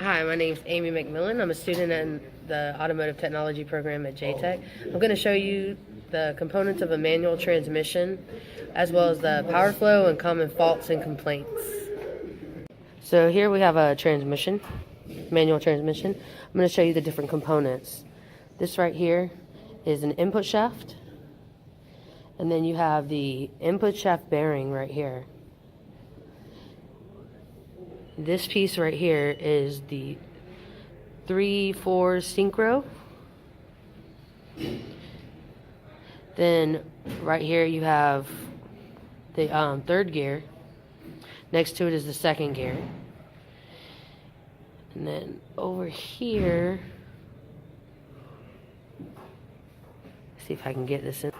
Hi, my name's Amy McMillan. I'm a student in the automotive technology program at JTech. I'm going to show you the components of a manual transmission, as well as the power flow and common faults and complaints. So here we have a transmission, manual transmission. I'm going to show you the different components. This right here is an input shaft, and then you have the input shaft bearing right here. This piece right here is the 3/4 synchro. Then right here you have the third gear. Next to it is the second gear. And then over here, see if I can get this in.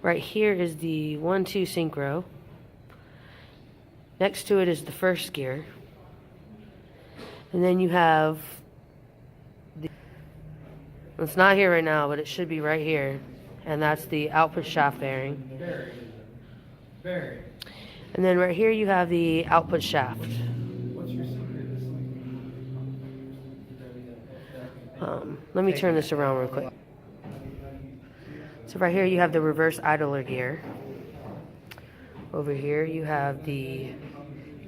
Right here is the 1/2 synchro. Next to it is the first gear. And then you have it's not here right now, but it should be right here. And that's the output shaft bearing. And then right here you have the output shaft. Let me turn this around real quick. So right here you have the reverse idler gear. Over here you have the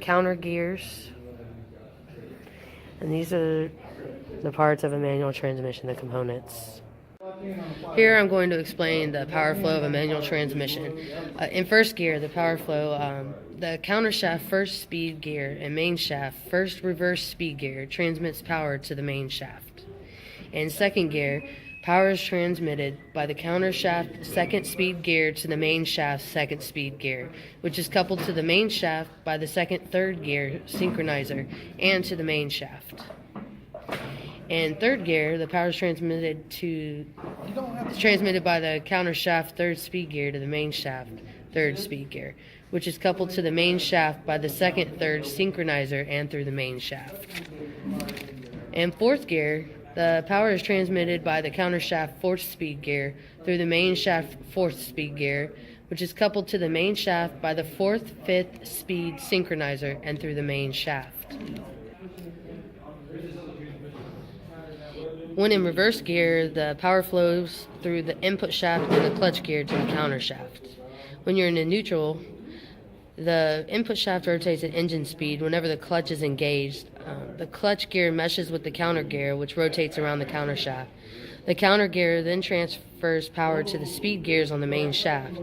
counter gears. And these are the parts of a manual transmission, the components. Here I'm going to explain the power flow of a manual transmission. In first gear, the power flow, the counter shaft first speed gear and main shaft first reverse speed gear transmits power to the main shaft. In second gear, power is transmitted by the counter shaft second speed gear to the main shaft second speed gear, which is coupled to the main shaft by the second third gear synchronizer and to the main shaft. In third gear, the power is transmitted by the counter shaft third speed gear to the main shaft third speed gear, which is coupled to the main shaft by the second third synchronizer and through the main shaft. In fourth gear, the power is transmitted by the counter shaft fourth speed gear through the main shaft fourth speed gear, which is coupled to the main shaft by the fourth fifth speed synchronizer and through the main shaft. When in reverse gear, the power flows through the input shaft and the clutch gear to the counter shaft. When you're in a neutral, the input shaft rotates at engine speed whenever the clutch is engaged. The clutch gear meshes with the counter gear, which rotates around the counter shaft. The counter gear then transfers power to the speed gears on the main shaft.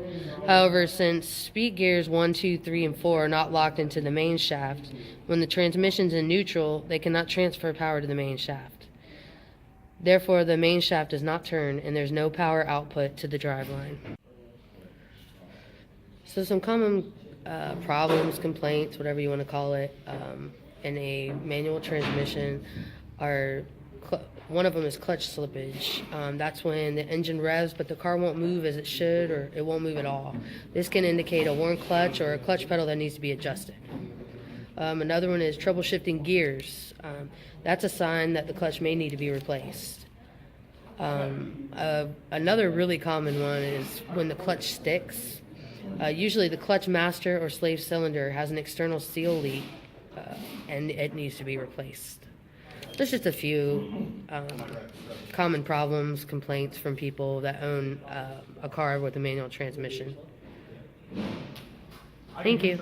However, since speed gears 1, 2, 3, and 4 are not locked into the main shaft, when the transmission's in neutral, they cannot transfer power to the main shaft. Therefore, the main shaft does not turn, and there's no power output to the driveline. So some common problems, complaints, whatever you want to call it, in a manual transmission are, one of them is clutch slippage. That's when the engine revs but the car won't move as it should, or it won't move at all. This can indicate a worn clutch or a clutch pedal that needs to be adjusted. Another one is trouble shifting gears. That's a sign that the clutch may need to be replaced. Another really common one is when the clutch sticks. Usually the clutch master or slave cylinder has an external seal leak, and it needs to be replaced. There's just a few common problems, complaints from people that own a car with a manual transmission. Thank you.